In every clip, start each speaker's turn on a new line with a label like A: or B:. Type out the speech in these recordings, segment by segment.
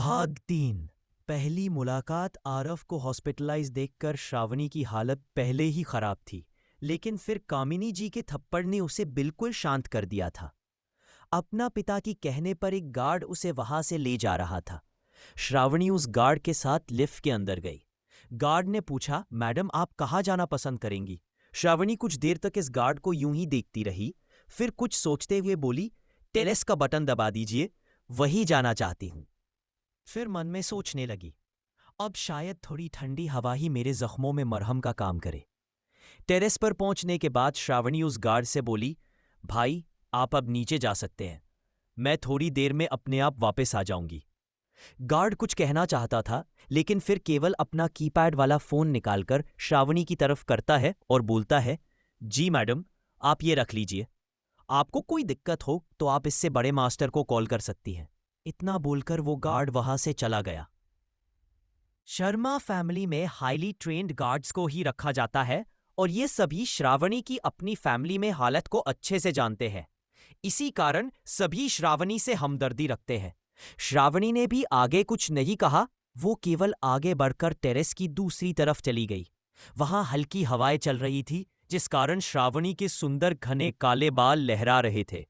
A: भाग 3। पहली मुलाकात। आरव को हॉस्पिटलाइज देखकर श्रावणी की हालत पहले ही खराब थी, लेकिन फिर कामिनी जी के थप्पड़ ने उसे बिल्कुल शांत कर दिया था। अपना पिता की कहने पर एक गार्ड उसे वहां से ले जा रहा था। श्रावणी उस गार्ड के साथ लिफ्ट के अंदर गई। गार्ड ने पूछा, मैडम आप कहाँ जाना पसंद करेंगी? श्रावणी कुछ देर तक इस गार्ड को यूं ही देखती रही, फिर कुछ सोचते हुए बोली, टेरेस का बटन दबा दीजिए, वही जाना चाहती हूं। फिर मन में सोचने लगी, अब शायद थोड़ी ठंडी हवा ही मेरे जख्मों में मरहम का काम करे। टेरेस पर पहुंचने के बाद श्रावणी उस गार्ड से बोली, भाई आप अब नीचे जा सकते हैं, मैं थोड़ी देर में अपने आप वापस आ जाऊंगी। गार्ड कुछ कहना चाहता था, लेकिन फिर केवल अपना कीपैड वाला फोन निकालकर श्रावणी की तरफ करता है और बोलता है, जी मैडम आप ये रख लीजिए, आपको कोई दिक्कत हो तो आप इससे बड़े मास्टर को कॉल कर सकती हैं। इतना बोलकर वो गार्ड वहां से चला गया। शर्मा फैमिली में हाईली ट्रेन्ड गार्ड्स को ही रखा जाता है और ये सभी श्रावणी की अपनी फैमिली में हालत को अच्छे से जानते हैं। इसी कारण सभी श्रावणी से हमदर्दी रखते हैं। श्रावणी ने भी आगे कुछ नहीं कहा, वो केवल आगे बढ़कर टेरेस की दूसरी तरफ चली गई। वहां हल्की हवाएं चल रही थी, जिस कारण श्रावणी के सुंदर घने काले बाल लहरा रहे थे।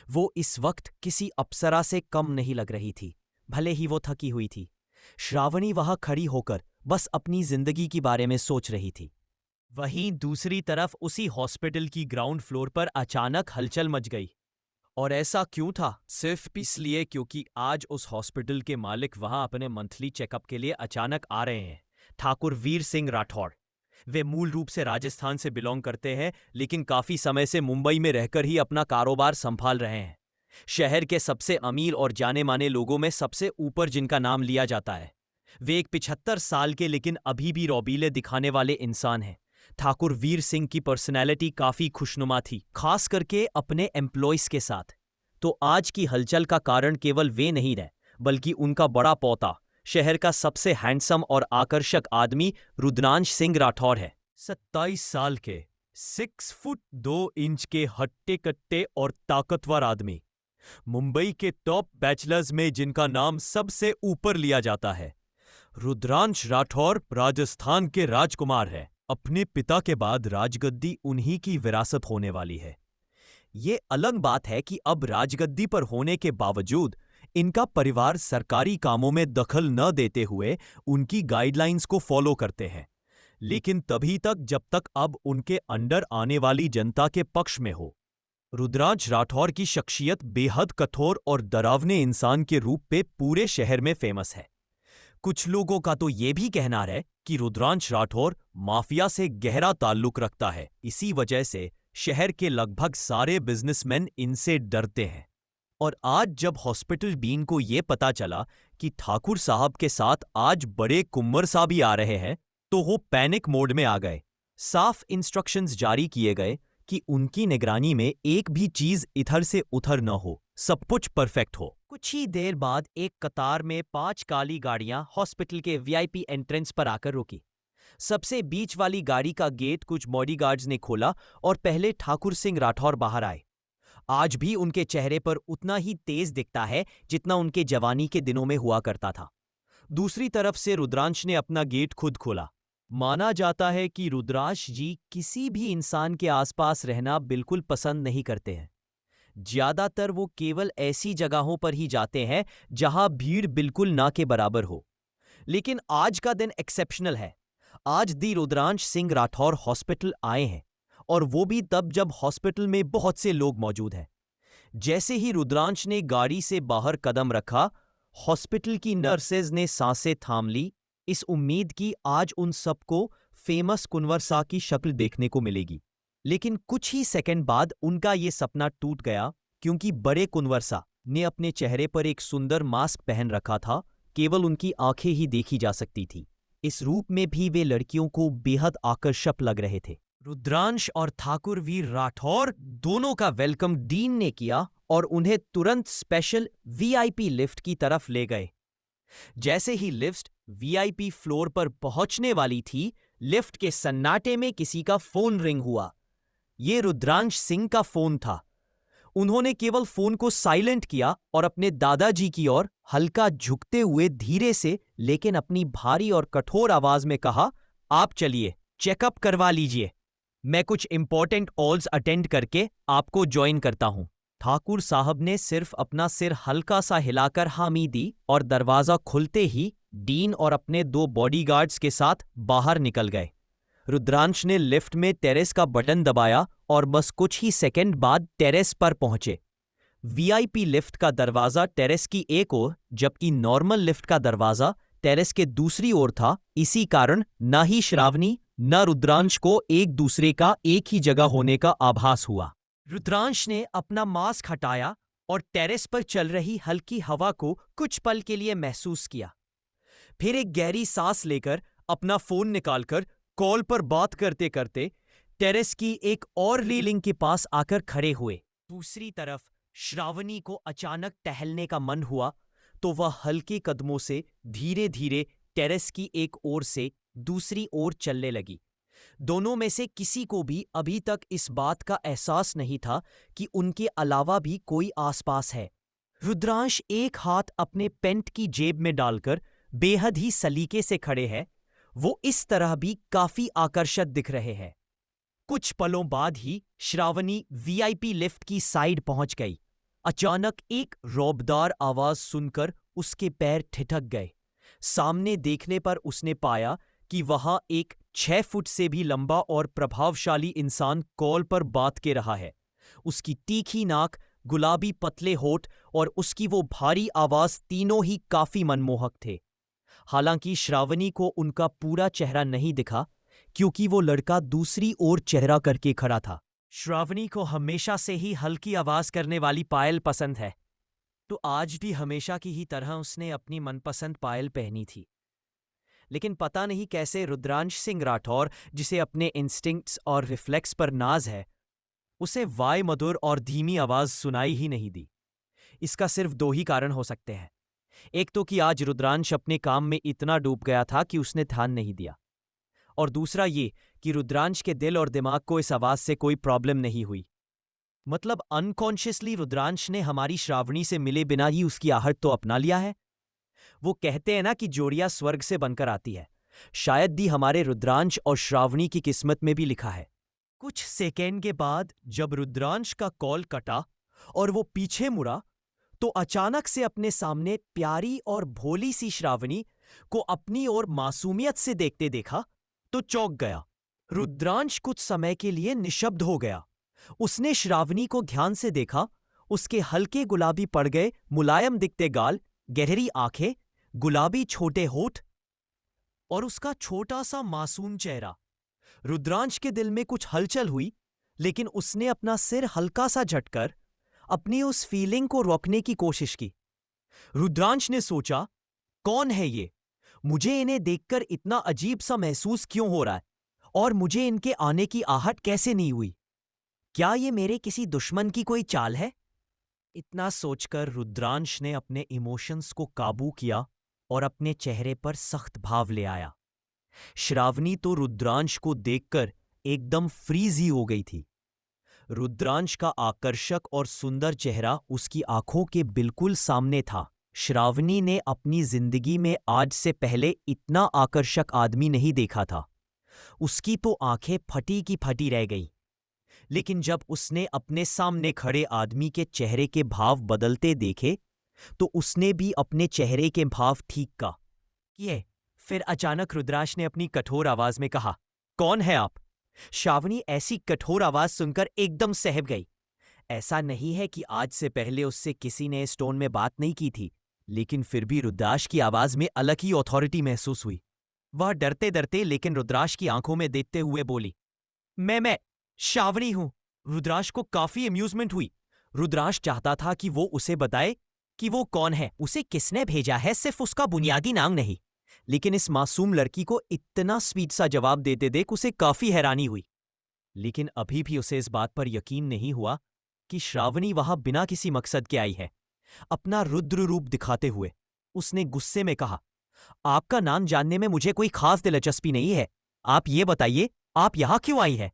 A: वो इस वक्त किसी अप्सरा से कम नहीं लग रही थी, भले ही वो थकी हुई थी। श्रावणी वहां खड़ी होकर बस अपनी जिंदगी के बारे में सोच रही थी। वहीं दूसरी तरफ उसी हॉस्पिटल की ग्राउंड फ्लोर पर अचानक हलचल मच गई। और ऐसा क्यों था? सिर्फ इसलिए क्योंकि आज उस हॉस्पिटल के मालिक वहां अपने मंथली चेकअप के लिए अचानक आ रहे हैं। ठाकुर वीर सिंह राठौड़। वे मूल रूप से राजस्थान से बिलोंग करते हैं, लेकिन काफी समय से मुंबई में रहकर ही अपना कारोबार संभाल रहे हैं। शहर के सबसे अमीर और जाने माने लोगों में सबसे ऊपर जिनका नाम लिया जाता है। वे एक 75 साल के लेकिन अभी भी रौबीले दिखाने वाले इंसान हैं। ठाकुर वीर सिंह की पर्सनैलिटी काफी खुशनुमा थी, खास करके अपने एम्प्लॉयज के साथ। तो आज की हलचल का कारण केवल वे नहीं रहे, बल्कि उनका बड़ा पोता, शहर का सबसे हैंडसम और आकर्षक आदमी रुद्रांश सिंह राठौर है। 27 साल के, 6 फुट 2 इंच के हट्टे कट्टे और ताकतवर आदमी, मुंबई के टॉप बैचलर्स में जिनका नाम सबसे ऊपर लिया जाता है। रुद्रांश राठौर राजस्थान के राजकुमार है। अपने पिता के बाद राजगद्दी उन्हीं की विरासत होने वाली है। ये अलग बात है कि अब राजगद्दी पर होने के बावजूद इनका परिवार सरकारी कामों में दखल न देते हुए उनकी गाइडलाइंस को फॉलो करते हैं, लेकिन तभी तक जब तक अब उनके अंडर आने वाली जनता के पक्ष में हो। रुद्रांश राठौर की शख्सियत बेहद कठोर और डरावने इंसान के रूप में पूरे शहर में फेमस है। कुछ लोगों का तो यह भी कहना है कि रुद्रांश राठौर माफिया से गहरा ताल्लुक रखता है। इसी वजह से शहर के लगभग सारे बिजनेसमैन इनसे डरते हैं। और आज जब हॉस्पिटल बीन को यह पता चला कि ठाकुर साहब के साथ आज बड़े कुंवर साहब भी आ रहे हैं, तो वो पैनिक मोड में आ गए। साफ इंस्ट्रक्शंस जारी किए गए कि उनकी निगरानी में एक भी चीज इधर से उधर न हो, सब कुछ परफेक्ट हो। कुछ ही देर बाद एक कतार में 5 काली गाड़ियां हॉस्पिटल के वीआईपी एंट्रेंस पर आकर रुकी। सबसे बीच वाली गाड़ी का गेट कुछ बॉडीगार्ड्स ने खोला और पहले ठाकुर सिंह राठौर बाहर आए। आज भी उनके चेहरे पर उतना ही तेज दिखता है जितना उनके जवानी के दिनों में हुआ करता था। दूसरी तरफ से रुद्रांश ने अपना गेट खुद खोला। माना जाता है कि रुद्रांश जी किसी भी इंसान के आसपास रहना बिल्कुल पसंद नहीं करते हैं। ज्यादातर वो केवल ऐसी जगहों पर ही जाते हैं जहां भीड़ बिल्कुल ना के बराबर हो। लेकिन आज का दिन एक्सेप्शनल है। आज दी रुद्रांश सिंह राठौर हॉस्पिटल आए हैं, और वो भी तब जब हॉस्पिटल में बहुत से लोग मौजूद हैं। जैसे ही रुद्रांश ने गाड़ी से बाहर कदम रखा, हॉस्पिटल की नर्सेज ने सांसें थाम ली, इस उम्मीद की आज उन सबको फेमस कुंवर साहब की शक्ल देखने को मिलेगी। लेकिन कुछ ही सेकंड बाद उनका यह सपना टूट गया, क्योंकि बड़े कुंवर साहब ने अपने चेहरे पर एक सुंदर मास्क पहन रखा था। केवल उनकी आंखें ही देखी जा सकती थी। इस रूप में भी वे लड़कियों को बेहद आकर्षक लग रहे थे। रुद्रांश और ठाकुर वीर राठौर दोनों का वेलकम डीन ने किया और उन्हें तुरंत स्पेशल वीआईपी लिफ्ट की तरफ ले गए। जैसे ही लिफ्ट वीआईपी फ्लोर पर पहुंचने वाली थी, लिफ्ट के सन्नाटे में किसी का फोन रिंग हुआ। यह रुद्रांश सिंह का फोन था। उन्होंने केवल फोन को साइलेंट किया और अपने दादाजी की ओर हल्का झुकते हुए धीरे से लेकिन अपनी भारी और कठोर आवाज में कहा, आप चलिए, चेकअप करवा लीजिए। मैं कुछ इंपॉर्टेंट कॉल्स अटेंड करके आपको ज्वाइन करता हूं। ठाकुर साहब ने सिर्फ अपना सिर हल्का सा हिलाकर हामी दी और दरवाजा खुलते ही डीन और अपने 2 बॉडीगार्ड्स के साथ बाहर निकल गए। रुद्रांश ने लिफ्ट में टेरेस का बटन दबाया और बस कुछ ही सेकंड बाद टेरेस पर पहुंचे। वीआईपी लिफ्ट का दरवाजा टेरेस की एक ओर जबकि नॉर्मल लिफ्ट का दरवाजा टेरेस के दूसरी ओर था। इसी कारण न ही श्रावणी न रुद्रांश को एक दूसरे का एक ही जगह होने का आभास हुआ। रुद्रांश ने अपना मास्क हटाया और टेरेस पर चल रही हल्की हवा को कुछ पल के लिए महसूस किया। फिर एक गहरी सांस लेकर अपना फोन निकालकर कॉल पर बात करते करते टेरेस की एक और रेलिंग के पास आकर खड़े हुए। दूसरी तरफ श्रावणी को अचानक टहलने का मन हुआ तो वह हल्के कदमों से धीरे धीरे टेरेस की एक ओर से दूसरी ओर चलने लगी। दोनों में से किसी को भी अभी तक इस बात का एहसास नहीं था कि उनके अलावा भी कोई आसपास है। रुद्रांश एक हाथ अपने पैंट की जेब में डालकर बेहद ही सलीके से खड़े हैं। वो इस तरह भी काफी आकर्षक दिख रहे हैं। कुछ पलों बाद ही श्रावणी वीआईपी लिफ्ट की साइड पहुंच गई। अचानक एक रौबदार आवाज सुनकर उसके पैर ठिठक गए। सामने देखने पर उसने पाया कि वहां एक 6 फुट से भी लंबा और प्रभावशाली इंसान कॉल पर बात कर रहा है। उसकी तीखी नाक, गुलाबी पतले होठ और उसकी वो भारी आवाज तीनों ही काफी मनमोहक थे। हालांकि श्रावणी को उनका पूरा चेहरा नहीं दिखा क्योंकि वो लड़का दूसरी ओर चेहरा करके खड़ा था। श्रावणी को हमेशा से ही हल्की आवाज करने वाली पायल पसंद है, तो आज भी हमेशा की ही तरह उसने अपनी मनपसंद पायल पहनी थी। लेकिन पता नहीं कैसे रुद्रांश सिंह राठौर, जिसे अपने इंस्टिंक्ट्स और रिफ्लेक्स पर नाज है, उसे वाय मधुर और धीमी आवाज सुनाई ही नहीं दी। इसका सिर्फ 2 ही कारण हो सकते हैं। एक तो कि आज रुद्रांश अपने काम में इतना डूब गया था कि उसने ध्यान नहीं दिया, और दूसरा ये कि रुद्रांश के दिल और दिमाग को इस आवाज से कोई प्रॉब्लम नहीं हुई। मतलब अनकॉन्शियसली रुद्रांश ने हमारी श्रावणी से मिले बिना ही उसकी आहट तो अपना लिया है। वो कहते हैं ना कि जोड़ियां स्वर्ग से बनकर आती है। शायद भी हमारे रुद्रांश और श्रावणी की किस्मत में भी लिखा है। कुछ सेकेंड के बाद जब रुद्रांश का कॉल कटा और वो पीछे मुड़ा तो अचानक से अपने सामने प्यारी और भोली सी श्रावणी को अपनी ओर मासूमियत से देखते देखा तो चौंक गया। रुद्रांश कुछ समय के लिए निशब्द हो गया। उसने श्रावणी को ध्यान से देखा। उसके हल्के गुलाबी पड़ गए मुलायम दिखते गाल, गहरी आंखें, गुलाबी छोटे होठ और उसका छोटा सा मासूम चेहरा। रुद्रांश के दिल में कुछ हलचल हुई, लेकिन उसने अपना सिर हल्का सा झटकर अपनी उस फीलिंग को रोकने की कोशिश की। रुद्रांश ने सोचा, कौन है ये? मुझे इन्हें देखकर इतना अजीब सा महसूस क्यों हो रहा है और मुझे इनके आने की आहट कैसे नहीं हुई? क्या ये मेरे किसी दुश्मन की कोई चाल है? इतना सोचकर रुद्रांश ने अपने इमोशंस को काबू किया और अपने चेहरे पर सख्त भाव ले आया। श्रावणी तो रुद्रांश को देखकर एकदम फ्रीज ही हो गई थी। रुद्रांश का आकर्षक और सुंदर चेहरा उसकी आंखों के बिल्कुल सामने था। श्रावणी ने अपनी जिंदगी में आज से पहले इतना आकर्षक आदमी नहीं देखा था। उसकी तो आंखें फटी की फटी रह गईं। लेकिन जब उसने अपने सामने खड़े आदमी के चेहरे के भाव बदलते देखे तो उसने भी अपने चेहरे के भाव ठीक किए। फिर अचानक रुद्रांश ने अपनी कठोर आवाज में कहा, कौन है आप? श्रावणी ऐसी कठोर आवाज सुनकर एकदम सहम गई। ऐसा नहीं है कि आज से पहले उससे किसी ने इस टोन में बात नहीं की थी, लेकिन फिर भी रुद्रांश की आवाज में अलग ही अथॉरिटी महसूस हुई। वह डरते डरते लेकिन रुद्रांश की आंखों में देखते हुए बोली, मैं श्रावणी हूं। रुद्रांश को काफी अम्यूजमेंट हुई। रुद्रांश चाहता था कि वो उसे बताए कि वो कौन है, उसे किसने भेजा है, सिर्फ उसका बुनियादी नाम नहीं। लेकिन इस मासूम लड़की को इतना स्वीट सा जवाब देते देख उसे काफी हैरानी हुई। लेकिन अभी भी उसे इस बात पर यकीन नहीं हुआ कि श्रावणी वहां बिना किसी मकसद के आई है। अपना रुद्र रूप दिखाते हुए उसने गुस्से में कहा, आपका नाम जानने में मुझे कोई खास दिलचस्पी नहीं है। आप ये बताइए, आप यहां क्यों आई है?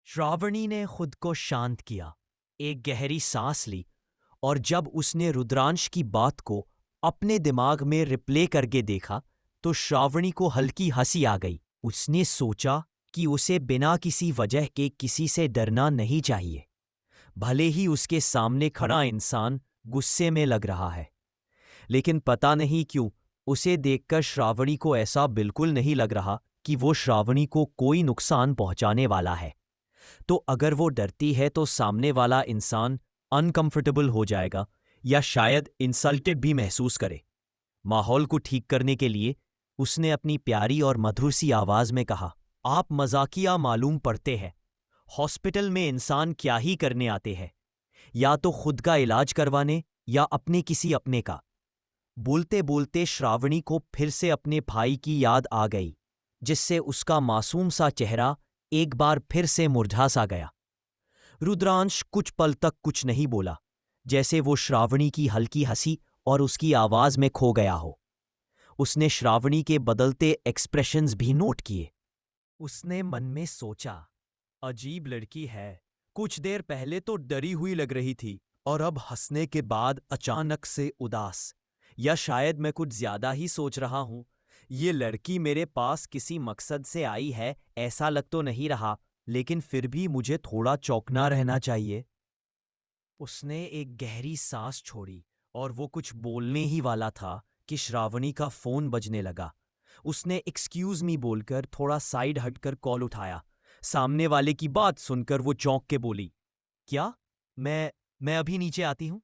A: श्रावणी ने खुद को शांत किया एक गहरी सांस ली और जब उसने रुद्रांश की बात को अपने दिमाग में रिप्ले करके देखा तो श्रावणी को हल्की हंसी आ गई। उसने सोचा कि उसे बिना किसी वजह के किसी से डरना नहीं चाहिए, भले ही उसके सामने खड़ा इंसान गुस्से में लग रहा है। लेकिन पता नहीं क्यों उसे देखकर श्रावणी को ऐसा बिल्कुल नहीं लग रहा कि वो श्रावणी को कोई नुकसान पहुंचाने वाला है। तो अगर वो डरती है तो सामने वाला इंसान अनकंफर्टेबल हो जाएगा या शायद इंसल्टेड भी महसूस करे। माहौल को ठीक करने के लिए उसने अपनी प्यारी और मधुर सी आवाज में कहा, आप मजाकिया मालूम पड़ते हैं। हॉस्पिटल में इंसान क्या ही करने आते हैं, या तो खुद का इलाज करवाने या अपने किसी अपने का। बोलते बोलते श्रावणी को फिर से अपने भाई की याद आ गई, जिससे उसका मासूम सा चेहरा एक बार फिर से मुरझा सा गया। रुद्रांश कुछ पल तक कुछ नहीं बोला, जैसे वो श्रावणी की हल्की हंसी और उसकी आवाज में खो गया हो। उसने श्रावणी के बदलते एक्सप्रेशंस भी नोट किए। उसने मन में सोचा, अजीब लड़की है। कुछ देर पहले तो डरी हुई लग रही थी और अब हंसने के बाद अचानक से उदास। या शायद मैं कुछ ज्यादा ही सोच रहा हूं। ये लड़की मेरे पास किसी मकसद से आई है ऐसा लग तो नहीं रहा, लेकिन फिर भी मुझे थोड़ा चौकना रहना चाहिए। उसने एक गहरी सांस छोड़ी और वो कुछ बोलने ही वाला था कि श्रावणी का फोन बजने लगा। उसने एक्सक्यूज मी बोलकर थोड़ा साइड हटकर कॉल उठाया। सामने वाले की बात सुनकर वो चौंक के बोली, क्या? मैं अभी नीचे आती हूं।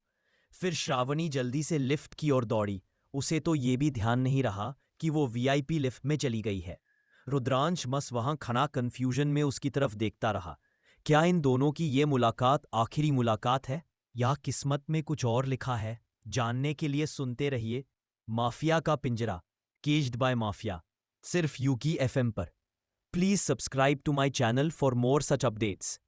A: फिर श्रावणी जल्दी से लिफ्ट की ओर दौड़ी। उसे तो ये भी ध्यान नहीं रहा कि वो वीआईपी लिफ्ट में चली गई है। रुद्रांश बस वहां खड़ा कंफ्यूजन में उसकी तरफ देखता रहा। क्या इन दोनों की ये मुलाकात आखिरी मुलाकात है या किस्मत में कुछ और लिखा है? जानने के लिए सुनते रहिए माफिया का पिंजरा, केज्ड बाय माफिया, सिर्फ यूकी एफएम पर। Please subscribe to my channel for more such updates.